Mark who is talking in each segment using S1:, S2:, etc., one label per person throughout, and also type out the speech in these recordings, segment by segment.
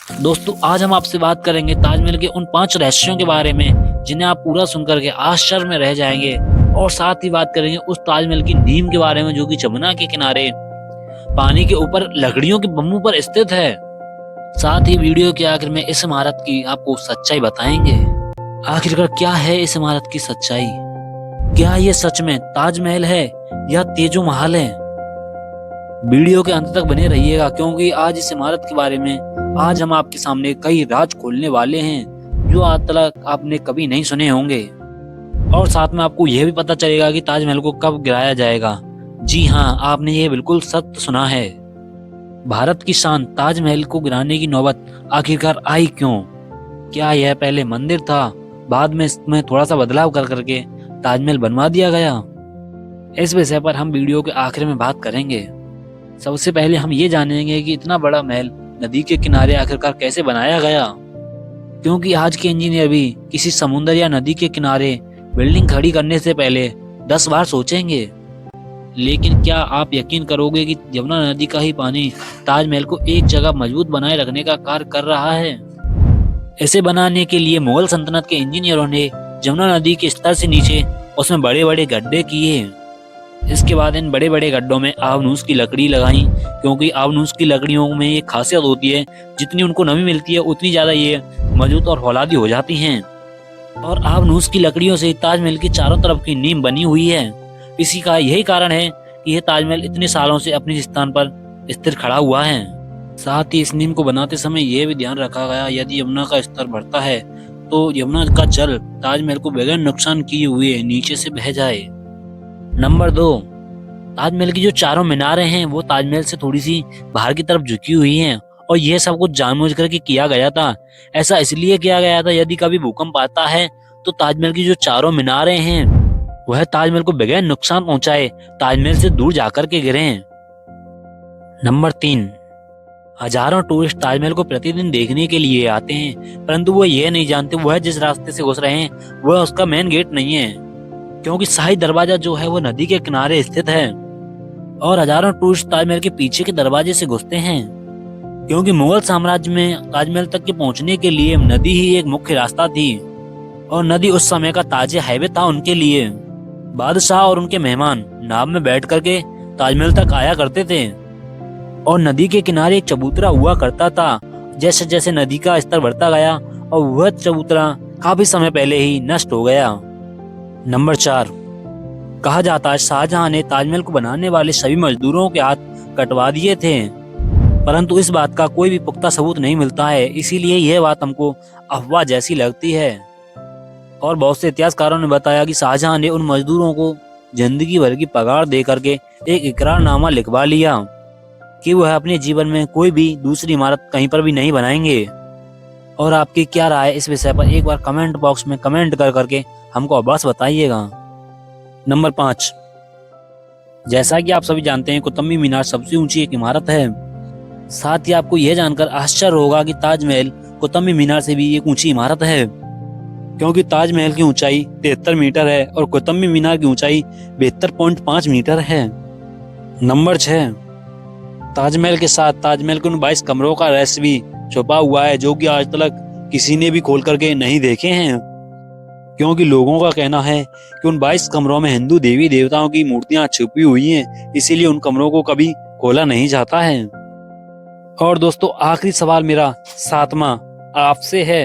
S1: दोस्तों आज हम आपसे बात करेंगे ताजमहल के उन 5 रहस्यों के बारे में जिन्हें आप पूरा सुनकर के आश्चर्य में रह जाएंगे। और साथ ही बात करेंगे उस ताजमहल की नींव के बारे में जो कि जमुना के किनारे पानी के ऊपर लकड़ियों के बम्बू पर स्थित है। साथ ही वीडियो के आखिर में इस इमारत की आपको सच्चाई बताएंगे। आखिरकार क्या है इस इमारत की सच्चाई? क्या ये सच में ताजमहल है या तेजो महल है? वीडियो के अंत तक बने रहिएगा क्योंकि आज इस इमारत के बारे में आज हम आपके सामने कई राज खोलने वाले हैं जो आज तक आपने कभी नहीं सुने होंगे। और साथ में आपको यह भी पता चलेगा कि ताजमहल को कब गिराया जाएगा। जी हाँ, आपने ये बिल्कुल सत्य सुना है। भारत की शान ताजमहल को गिराने की नौबत आखिरकार आई क्यों? क्या यह पहले मंदिर था, बाद में इसमें थोड़ा सा बदलाव कर करके ताजमहल बनवा दिया गया? इस विषय पर हम वीडियो के आखिर में बात करेंगे। सबसे पहले हम ये जानेंगे कि इतना बड़ा महल नदी के किनारे आखिरकार कैसे बनाया गया, क्योंकि आज के इंजीनियर भी किसी समुद्र या नदी के किनारे बिल्डिंग खड़ी करने से पहले 10 बार सोचेंगे। लेकिन क्या आप यकीन करोगे कि यमुना नदी का ही पानी ताजमहल को एक जगह मजबूत बनाए रखने का कार्य कर रहा है? इसे बनाने के लिए मुगल सल्तनत के इंजीनियरों ने यमुना नदी के स्तर से नीचे उसमें बड़े बड़े गड्ढे किए। इसके बाद इन बड़े बड़े गड्ढों में आबनूस की लकड़ी लगाई, क्योंकि आबनूस की लकड़ियों में ये खासियत होती है जितनी उनको नमी मिलती है उतनी ज्यादा ये मजबूत और फौलादी हो जाती हैं। और आबनूस की लकड़ियों से ताजमहल की चारों तरफ की नींव बनी हुई है। इसी का यही कारण है कि यह ताजमहल इतने सालों से अपने स्थान पर स्थिर खड़ा हुआ है। साथ ही इस नींव को बनाते समय यह भी ध्यान रखा गया यदि यमुना का स्तर बढ़ता है तो यमुना का जल ताजमहल को बगैर नुकसान किए हुए नीचे से बह जाए। नंबर 2, ताजमहल की जो चारों मीनारें हैं वो ताजमहल से थोड़ी सी बाहर की तरफ झुकी हुई हैं और यह सब कुछ जानबूझकर के किया गया था। ऐसा इसलिए किया गया था यदि कभी भूकंप आता है तो ताजमहल की जो चारों मीनारें हैं वह ताजमहल को बगैर नुकसान पहुंचाए ताजमहल से दूर जाकर के गिरे। नंबर 3, हजारों टूरिस्ट ताजमहल को प्रतिदिन देखने के लिए आते हैं, परंतु वो ये नहीं जानते वह जिस रास्ते से घुस रहे हैं वह उसका मेन गेट नहीं है, क्योंकि शाही दरवाजा जो है वो नदी के किनारे स्थित है। और हजारों टूरिस्ट ताजमहल के पीछे के दरवाजे से घुसते हैं, क्योंकि मुगल साम्राज्य में ताजमहल तक के पहुंचने के लिए नदी ही एक मुख्य रास्ता थी और नदी उस समय का ताजे हाईवे था उनके लिए। बादशाह और उनके मेहमान नाव में बैठ करके ताजमहल तक आया करते थे और नदी के किनारे एक चबूतरा हुआ करता था। जैसे जैसे नदी का स्तर बढ़ता गया और वह चबूतरा काफी समय पहले ही नष्ट हो गया। नंबर 4, कहा जाता है शाहजहां ने ताजमहल को बनाने वाले सभी मजदूरों के हाथ कटवा दिए थे, परंतु इस बात का कोई भी पुख्ता सबूत नहीं मिलता है, इसीलिए यह बात हमको अफवाह जैसी लगती है। और बहुत से इतिहासकारों ने बताया कि शाहजहां ने उन मजदूरों को जिंदगी भर की पगार दे करके एक इकरारनामा लिखवा लिया कि वह अपने जीवन में कोई भी दूसरी इमारत कहीं पर भी नहीं बनाएंगे। और आपकी क्या राय है इस विषय पर एक बार कमेंट बॉक्स में कमेंट कर करके हमको अवश्य बताइएगा। नंबर 5, जैसा कि आप सभी जानते हैं कुतुब मीनार सबसे ऊंची एक इमारत है। साथ ही आपको यह जानकर आश्चर्य होगा कि ताजमहल कुतुब मीनार से भी एक ऊंची इमारत है, क्योंकि ताजमहल की ऊंचाई 73 मीटर है और कुतुब मीनार की ऊंचाई 72.5 मीटर है। नंबर 6, ताजमहल के साथ ताजमहल के उन 22 कमरों का रहस्य भी छुपा हुआ है जो कि आज तक किसी ने भी खोल करके नहीं देखे हैं, क्योंकि लोगों का कहना है कि उन 22 कमरों में हिंदू देवी देवताओं की मूर्तियां छुपी हुई हैं, इसीलिए उन कमरों को कभी खोला नहीं जाता है। और दोस्तों आखिरी सवाल मेरा 7वां आपसे है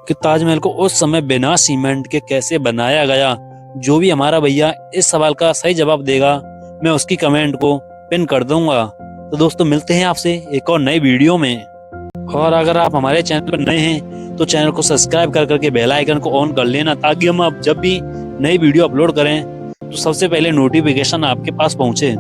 S1: कि ताजमहल को उस समय बिना सीमेंट के कैसे बनाया गया? जो भी हमारा भैया इस सवाल का सही जवाब देगा मैं उसकी कमेंट को पिन कर दूंगा। तो दोस्तों मिलते हैं आपसे एक और नई वीडियो में। और अगर आप हमारे चैनल पर नए हैं तो चैनल को सब्सक्राइब कर करके बेल आइकन को ऑन कर लेना, ताकि हम अब जब भी नई वीडियो अपलोड करें तो सबसे पहले नोटिफिकेशन आपके पास पहुंचे।